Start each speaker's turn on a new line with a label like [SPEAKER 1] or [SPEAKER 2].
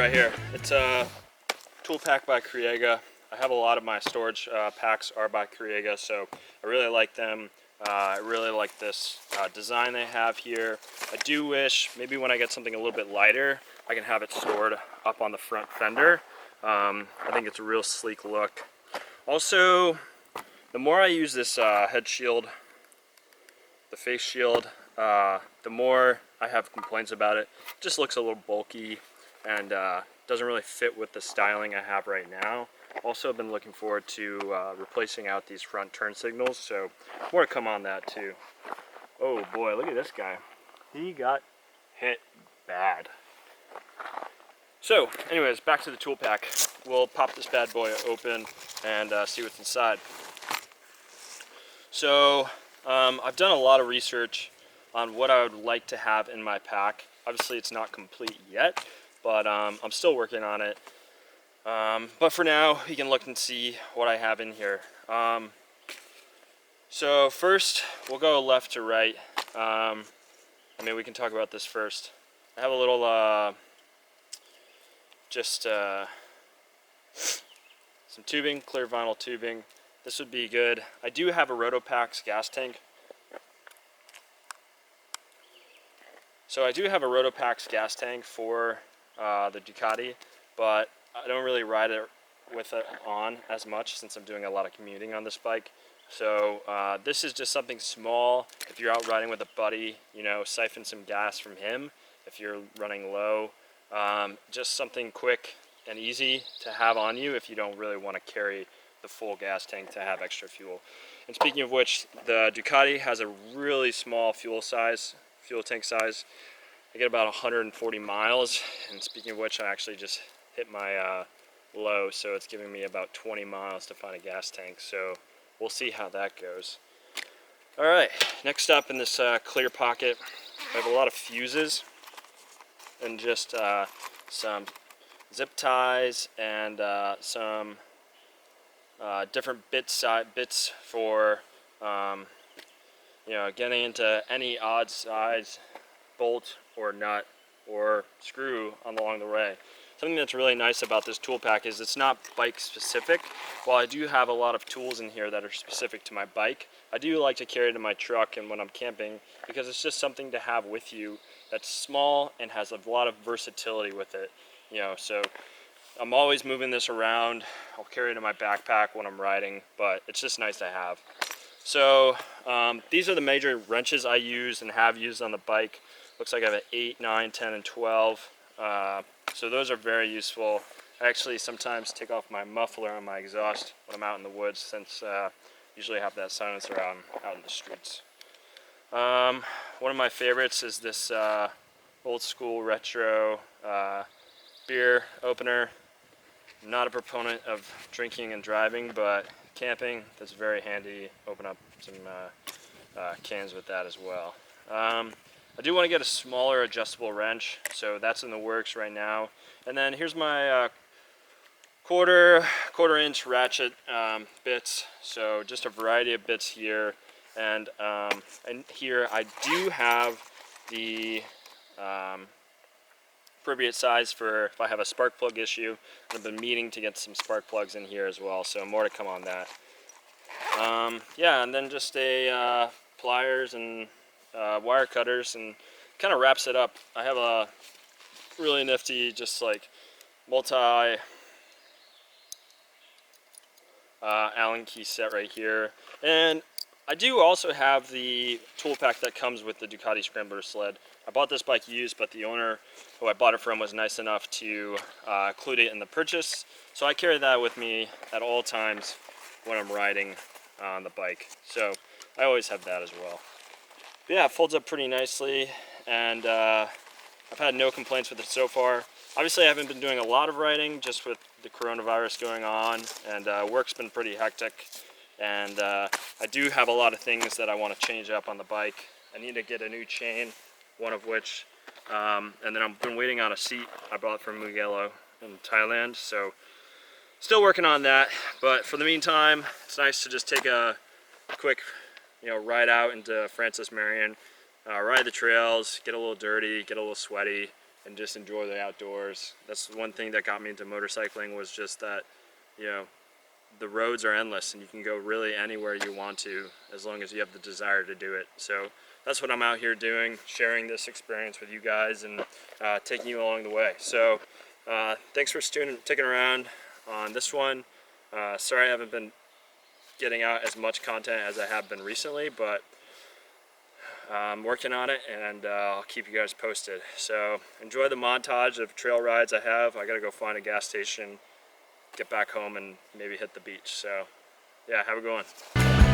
[SPEAKER 1] right here. It's a tool pack by Kriega. I have a lot of my storage packs are by Kriega, so I really like them. I really like this design they have here. I do wish maybe when I get something a little bit lighter, I can have it stored up on the front fender. I think it's a real sleek look. Also, the more I use this head shield, the face shield, the more I have complaints about it. It just looks a little bulky and doesn't really fit with the styling I have right now. Also, I've been looking forward to replacing out these front turn signals, so more to come on that too. Oh boy, look at this guy. He got hit bad. So, anyways, back to the tool pack. We'll pop this bad boy open and see what's inside. So, I've done a lot of research on what I would like to have in my pack. Obviously, it's not complete yet, but I'm still working on it. But for now, you can look and see what I have in here. So first, we'll go left to right. We can talk about this first. I have a little, some tubing, clear vinyl tubing. This would be good. I do have a Rotopax gas tank. So I do have a Rotopax gas tank for the Ducati, but I don't really ride it with it on as much since I'm doing a lot of commuting on this bike. So this is just something small. If you're out riding with a buddy, you know, siphon some gas from him if you're running low. Just something quick and easy to have on you if you don't really want to carry the full gas tank to have extra fuel. And speaking of which, the Ducati has a really small fuel tank size. I get about 140 miles, and speaking of which, I actually just hit my low, so it's giving me about 20 miles to find a gas tank, so we'll see how that goes. Alright, next up in this clear pocket, I have a lot of fuses and just some zip ties and some different bits for getting into any odd size bolt or nut or screw along the way. Something that's really nice about this tool pack is it's not bike specific. While I do have a lot of tools in here that are specific to my bike, I do like to carry it in my truck and when I'm camping because it's just something to have with you that's small and has a lot of versatility with it. So I'm always moving this around. I'll carry it in my backpack when I'm riding, but it's just nice to have. So these are the major wrenches I use and have used on the bike. Looks like I have an 8, 9, 10, and 12. So those are very useful. I actually sometimes take off my muffler on my exhaust when I'm out in the woods since usually I have that silencer out in the streets. One of my favorites is this old school retro beer opener. I'm not a proponent of drinking and driving, but camping, that's very handy. Open up some cans with that as well. I do want to get a smaller adjustable wrench, so that's in the works right now. And then here's my quarter inch ratchet bits. So just a variety of bits here. And here I do have the appropriate size for if I have a spark plug issue. I've been meaning to get some spark plugs in here as well, so more to come on that. And then just a pliers and wire cutters, and kind of wraps it up. I have a really nifty just like multi Allen key set right here, and I do also have the tool pack that comes with the Ducati Scrambler sled. I bought this bike used, but the owner who I bought it from was nice enough to include it in the purchase, so I carry that with me at all times when I'm riding on the bike, so I always have that as well. But yeah, it folds up pretty nicely, and I've had no complaints with it so far. Obviously I haven't been doing a lot of riding just with the coronavirus going on, and work's been pretty hectic, and I do have a lot of things that I want to change up on the bike. I need to get a new chain, one of which, and then I've been waiting on a seat I bought from Mugello in Thailand, so still working on that. But for the meantime, it's nice to just take a quick ride out into Francis Marion, ride the trails, get a little dirty, get a little sweaty, and just enjoy the outdoors. That's one thing that got me into motorcycling, was just that, you know, the roads are endless and you can go really anywhere you want to as long as you have the desire to do it. So that's what I'm out here doing, sharing this experience with you guys and taking you along the way. So thanks for sticking around on this one. Sorry I haven't been getting out as much content as I have been recently, but I'm working on it, and I'll keep you guys posted. So enjoy the montage of trail rides I have. I gotta go find a gas station, get back home, and maybe hit the beach. So yeah, have a good one.